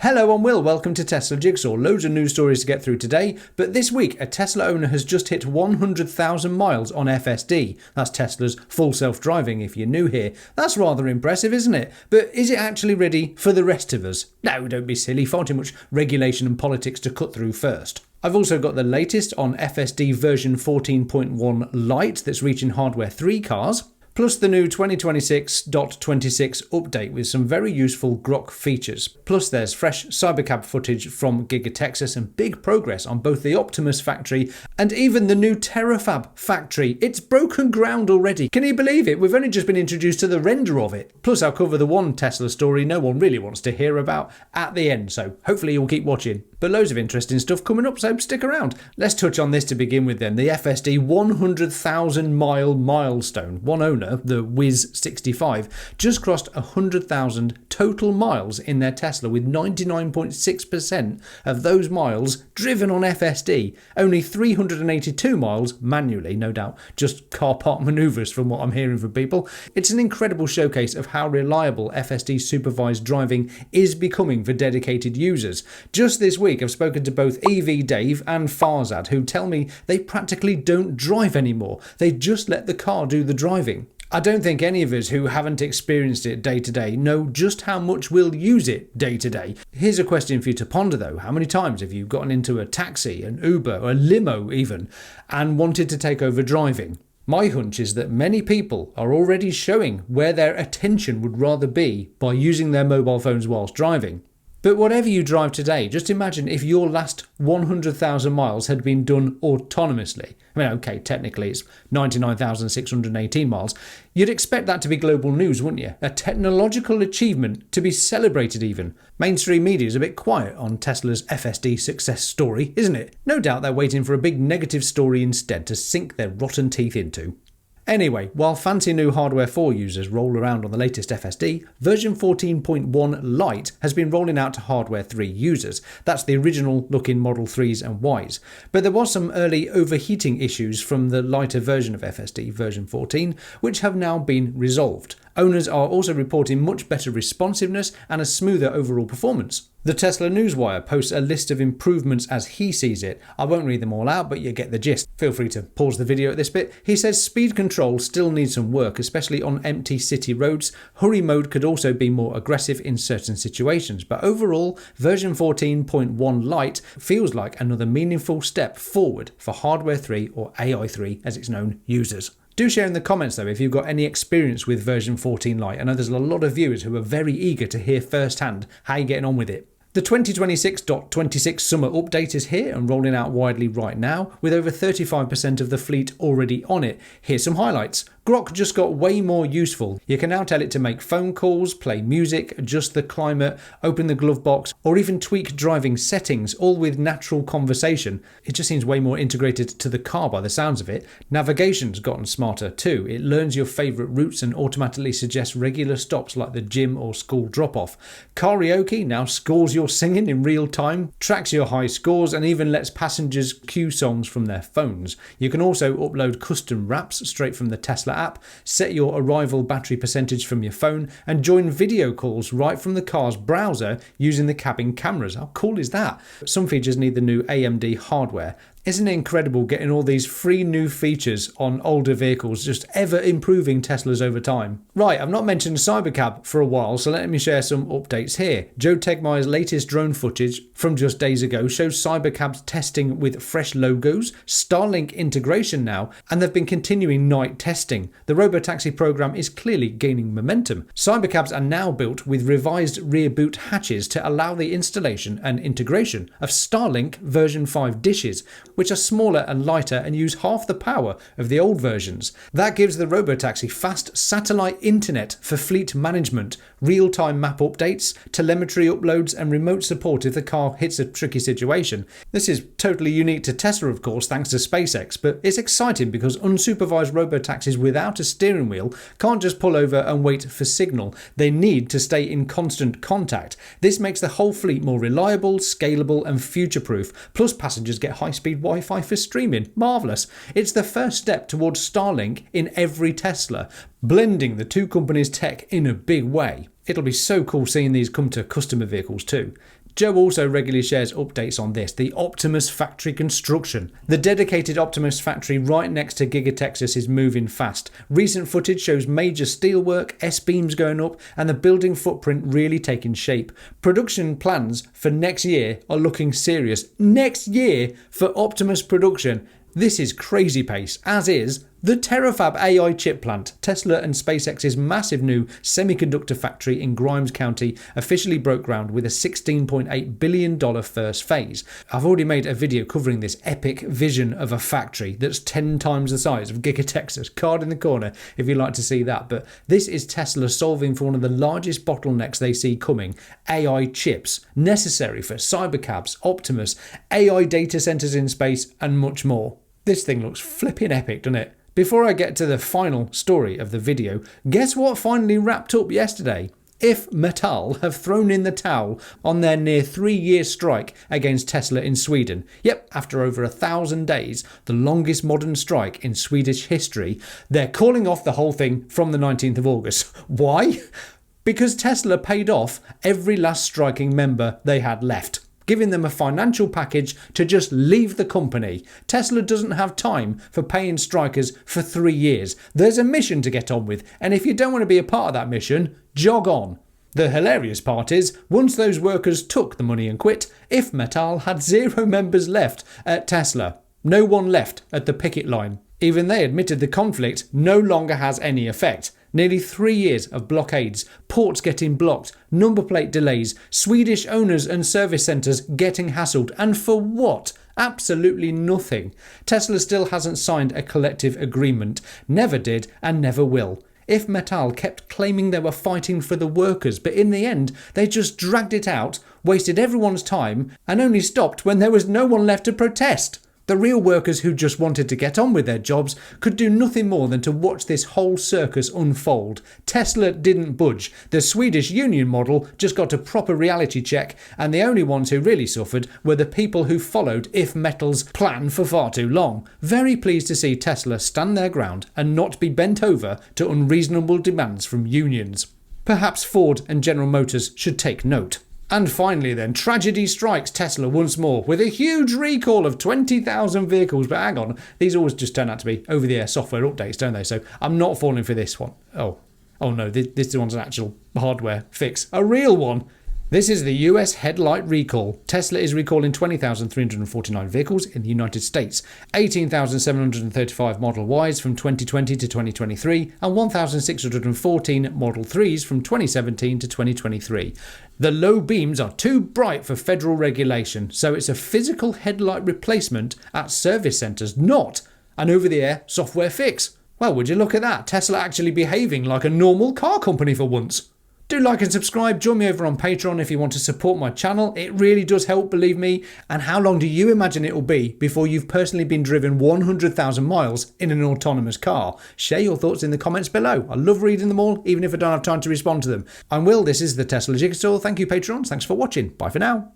Hello, I'm Will, welcome to Tesla Jigsaw. Loads of news stories to get through today, but this week a Tesla owner has just hit 100,000 miles on FSD. That's Tesla's full self-driving if you're new here. That's rather impressive, isn't it? But is it actually ready for the rest of us? No, don't be silly, far too much regulation and politics to cut through first. I've also got the latest on FSD version 14.1 Lite that's reaching hardware 3 cars. Plus the new 2026.26 update with some very useful Grok features. Plus there's fresh Cybercab footage from Giga Texas and big progress on both the Optimus factory and even the new Terafab factory. It's broken ground already. Can you believe it? We've only just been introduced to the render of it. Plus I'll cover the one Tesla story no one really wants to hear about at the end, so hopefully you'll keep watching. But loads of interesting stuff coming up, so stick around. Let's touch on this to begin with then. The FSD 100,000 mile milestone. One owner, the Wiz65, just crossed 100,000 total miles in their Tesla, with 99.6% of those miles driven on FSD. Only 382 miles manually, no doubt, just car park manoeuvres from what I'm hearing from people. It's an incredible showcase of how reliable FSD supervised driving is becoming for dedicated users. Just this week I've spoken to both EV Dave and Farzad, who tell me they practically don't drive anymore. They just let the car do the driving. I don't think any of us who haven't experienced it day to day know just how much we'll use it day to day. Here's a question for you to ponder though. How many times have you gotten into a taxi, an Uber, or a limo even, and wanted to take over driving? My hunch is that many people are already showing where their attention would rather be by using their mobile phones whilst driving. But whatever you drive today, just imagine if your last 100,000 miles had been done autonomously. I mean, okay, technically it's 99,618 miles. You'd expect that to be global news, wouldn't you? A technological achievement to be celebrated even. Mainstream media is a bit quiet on Tesla's FSD success story, isn't it? No doubt they're waiting for a big negative story instead to sink their rotten teeth into. Anyway, while fancy new hardware 4 users roll around on the latest FSD, version 14.1 Lite has been rolling out to hardware 3 users. That's the original looking Model 3s and Ys. But there was some early overheating issues from the lighter version of FSD, version 14, which have now been resolved. Owners are also reporting much better responsiveness and a smoother overall performance. The Tesla Newswire posts a list of improvements as he sees it. I won't read them all out, but you get the gist. Feel free to pause the video at this bit. He says speed control still needs some work, especially on empty city roads. Hurry mode could also be more aggressive in certain situations, but overall, version 14.1 Lite feels like another meaningful step forward for hardware 3 or AI3 as it's known users. Do share in the comments though if you've got any experience with version 14 Lite. I know there's a lot of viewers who are very eager to hear firsthand how you're getting on with it. The 2026.26 summer update is here and rolling out widely right now, with over 35% of the fleet already on it. Here's some highlights. Grok just got way more useful. You can now tell it to make phone calls, play music, adjust the climate, open the glove box, or even tweak driving settings, all with natural conversation. It just seems way more integrated to the car by the sounds of it. Navigation's gotten smarter too. It learns your favourite routes and automatically suggests regular stops like the gym or school drop-off. Karaoke now scores your singing in real time, tracks your high scores, and even lets passengers cue songs from their phones. You can also upload custom raps straight from the Tesla app, set your arrival battery percentage from your phone, and join video calls right from the car's browser using the cabin cameras. How cool is that? Some features need the new AMD hardware. Isn't it incredible getting all these free new features on older vehicles, just ever improving Teslas over time? Right, I've not mentioned Cybercab for a while, so let me share some updates here. Joe Tegmeyer's latest drone footage from just days ago shows Cybercab's testing with fresh logos, Starlink integration now, and they've been continuing night testing. The robotaxi program is clearly gaining momentum. Cybercabs are now built with revised rear boot hatches to allow the installation and integration of Starlink version 5 dishes, which are smaller and lighter and use half the power of the old versions. That gives the robotaxi fast satellite internet for fleet management, real-time map updates, telemetry uploads, and remote support if the car hits a tricky situation. This is totally unique to Tesla, of course, thanks to SpaceX, but it's exciting because unsupervised robotaxis without a steering wheel can't just pull over and wait for signal. They need to stay in constant contact. This makes the whole fleet more reliable, scalable, and future-proof. Plus, passengers get high-speed Wi-Fi for streaming. Marvellous. It's the first step towards Starlink in every Tesla, blending the two companies' tech in a big way. It'll be so cool seeing these come to customer vehicles too. Joe also regularly shares updates on this, the Optimus factory construction. The dedicated Optimus factory right next to Giga Texas is moving fast. Recent footage shows major steelwork, S-beams going up, and the building footprint really taking shape. Production plans for next year are looking serious. Next year for Optimus production. This is crazy pace, as is the Terafab AI chip plant. Tesla and SpaceX's massive new semiconductor factory in Grimes County officially broke ground with a $16.8 billion first phase. I've already made a video covering this epic vision of a factory that's 10 times the size of Giga Texas. Card in the corner if you'd like to see that. But this is Tesla solving for one of the largest bottlenecks they see coming, AI chips, necessary for Cybercabs, Optimus, AI data centers in space, and much more. This thing looks flipping epic, doesn't it? Before I get to the final story of the video, guess what finally wrapped up yesterday? If Metal have thrown in the towel on their near 3-year strike against Tesla in Sweden. Yep, after over 1,000 days, the longest modern strike in Swedish history, they're calling off the whole thing from the 19th of August. Why? Because Tesla paid off every last striking member they had left, giving them a financial package to just leave the company. Tesla doesn't have time for paying strikers for 3 years. There's a mission to get on with, and if you don't want to be a part of that mission, jog on. The hilarious part is, once those workers took the money and quit, If Metal had 0 members left at Tesla. No one left at the picket line. Even they admitted the conflict no longer has any effect. Nearly 3 years of blockades, ports getting blocked, number plate delays, Swedish owners and service centres getting hassled, and for what? Absolutely nothing. Tesla still hasn't signed a collective agreement, never did and never will. If Metal kept claiming they were fighting for the workers, but in the end they just dragged it out, wasted everyone's time, and only stopped when there was no one left to protest. The real workers who just wanted to get on with their jobs could do nothing more than to watch this whole circus unfold. Tesla didn't budge. The Swedish union model just got a proper reality check, and the only ones who really suffered were the people who followed If Metal's plan for far too long. Very pleased to see Tesla stand their ground and not be bent over to unreasonable demands from unions. Perhaps Ford and General Motors should take note. And finally then, tragedy strikes Tesla once more with a huge recall of 20,000 vehicles. But hang on, these always just turn out to be over-the-air software updates, don't they? So I'm not falling for this one. Oh no, this one's an actual hardware fix. A real one. This is the US Headlight recall. Tesla is recalling 20,349 vehicles in the United States, 18,735 Model Ys from 2020 to 2023, and 1,614 Model 3s from 2017 to 2023. The low beams are too bright for federal regulation, so it's a physical headlight replacement at service centres, not an over-the-air software fix. Well, would you look at that? Tesla actually behaving like a normal car company for once. Do like and subscribe, join me over on Patreon if you want to support my channel. It really does help, believe me. And how long do you imagine it will be before you've personally been driven 100,000 miles in an autonomous car? Share your thoughts in the comments below. I love reading them all, even if I don't have time to respond to them. I'm Will, this is the Tesla Jigsaw. Thank you, Patrons. Thanks for watching. Bye for now.